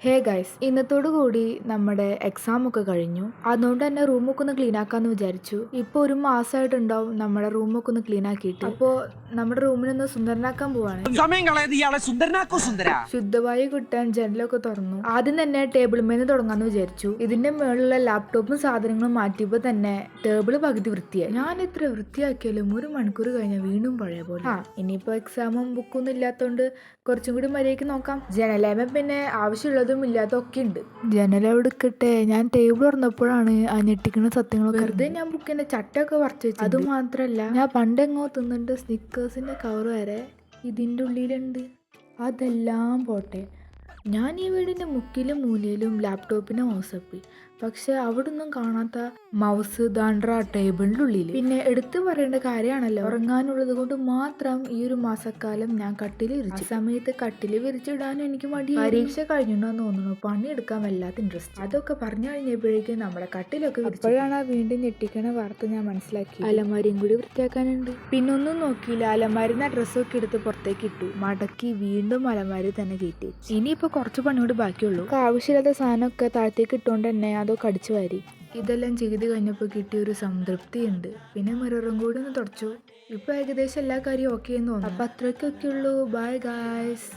Hey guys, ഇന്നത്തോടു കൂടി നമ്മുടെ exam ഒക്കെ കഴിഞ്ഞു. അതുകൊണ്ട് തന്നെ റൂമൊക്കെ ഒന്ന് ക്ലീൻ ആക്കാന്ന് വിചാരിച്ചു. ഇപ്പൊ ഒരു മാസമായിട്ടുണ്ടാവും നമ്മുടെ റൂമൊക്കെ ഒന്ന് ക്ലീൻ ആക്കിയിട്ട്. അപ്പോ നമ്മുടെ റൂമിനൊന്ന് സുന്ദരനാക്കാൻ പോവാണ്. സമയം കളയാതെ ഇയാളെ സുന്ദരനാക്കോ സുന്ദര. ശുദ്ധവായു കിട്ടാൻ ജനലൊക്കെ തുറന്നു. ആദ്യം തന്നെ ടേബിൾ മേന്ന് തുടങ്ങാന്ന് വിചാരിച്ചു. ഇതിന്റെ മേളിലുള്ള ലാപ്ടോപ്പും സാധനങ്ങളും മാറ്റിയപ്പോ തന്നെ ടേബിള് പകുതി വൃത്തിയായി. ഞാൻ ഇത്ര വൃത്തിയാക്കിയാലും ഒരു മണിക്കൂർ കഴിഞ്ഞാൽ വീണ്ടും പഴയ പോലെ. ഇനിയിപ്പോ എക്സാമും ബുക്കൊന്നും ഇല്ലാത്തോണ്ട് കുറച്ചും കൂടി മര്യാദയ്ക്ക് നോക്കാം. ജനലേമ പിന്നെ ആവശ്യമുള്ളതും ഇല്ലാത്തൊക്കെ ഉണ്ട്. ജനലവിടെ കിട്ടെ. ഞാൻ ടേബിൾ തുറന്നപ്പോഴാണ് ആ ഞെട്ടിക്കുന്ന സത്യങ്ങളൊക്കെ. വെറുതെ ഞാൻ ബുക്കിന്റെ ചട്ടയൊക്കെ പറിച്ചു വെച്ചു. അത് മാത്രല്ല, ഞാൻ പണ്ടെങ്ങോ തിന്നിട്ട് സ്നിക്കേഴ്സിന്റെ കവർ വരെ ഇതിന്റെ ഉള്ളിലുണ്ട്. അതെല്ലാം പോട്ടെ, ഞാൻ ഈ വീടിന്റെ മുക്കിലും മൂലയിലും ലാപ്ടോപ്പിനെ മോസപ്പി. പക്ഷെ അവിടൊന്നും കാണാത്ത മൗസ് ദാണ്ട്ര ടേബിളിൻ്റെ ഉള്ളിൽ. പിന്നെ എടുത്തു പറയേണ്ട കാര്യമാണല്ലോ, ഉറങ്ങാനുള്ളത് കൊണ്ട് മാത്രം ഈ ഒരു മാസക്കാലം ഞാൻ കട്ടിൽ വിരിച്ചു. സമയത്ത് കട്ടിൽ വിരിച്ചിടാനും എനിക്ക് മടി. പരീക്ഷ കഴിഞ്ഞിട്ടുണ്ടെന്ന് തോന്നുന്നു. പണിയെടുക്കാൻ വല്ലാത്ത ഇൻട്രസ്റ്റ്. അതൊക്കെ പറഞ്ഞു കഴിഞ്ഞപ്പോഴേക്കും നമ്മുടെ കട്ടിലൊക്കെ അപ്പോഴാണ് ആ വീണ്ടും ഞെട്ടിക്കണ വാർത്ത ഞാൻ മനസ്സിലാക്കി. അലമാരിയും കൂടി വൃത്തിയാക്കാനുണ്ട്. പിന്നെ ഒന്നും നോക്കിയില്ല, അലമാരിന്ന് ഡ്രസ്സൊക്കെ എടുത്ത് പുറത്തേക്ക് ഇട്ടു. മടക്കി വീണ്ടും അലമാരി തന്നെ കയറ്റി. ഇനിയിപ്പോ കുറച്ച് പണിയോട് ബാക്കിയുള്ളൂ. ആവശ്യമില്ലാത്ത സാധനമൊക്കെ താഴത്തേക്ക് ഇട്ടുകൊണ്ട് തന്നെ അതൊക്കെ അടിച്ചു വാരി. ഇതെല്ലാം ചെയ്ത് കഴിഞ്ഞപ്പോൾ കിട്ടിയൊരു സംതൃപ്തിയുണ്ട്. പിന്നെ മിററും കൂടി ഒന്ന് തുടച്ചു. ഇപ്പൊ ഏകദേശം എല്ലാ കാര്യവും ഓക്കെ എന്ന് തോന്നുന്നു. അപ്പൊ അത്രയ്ക്കൊക്കെ ഉള്ളൂ. Bye guys.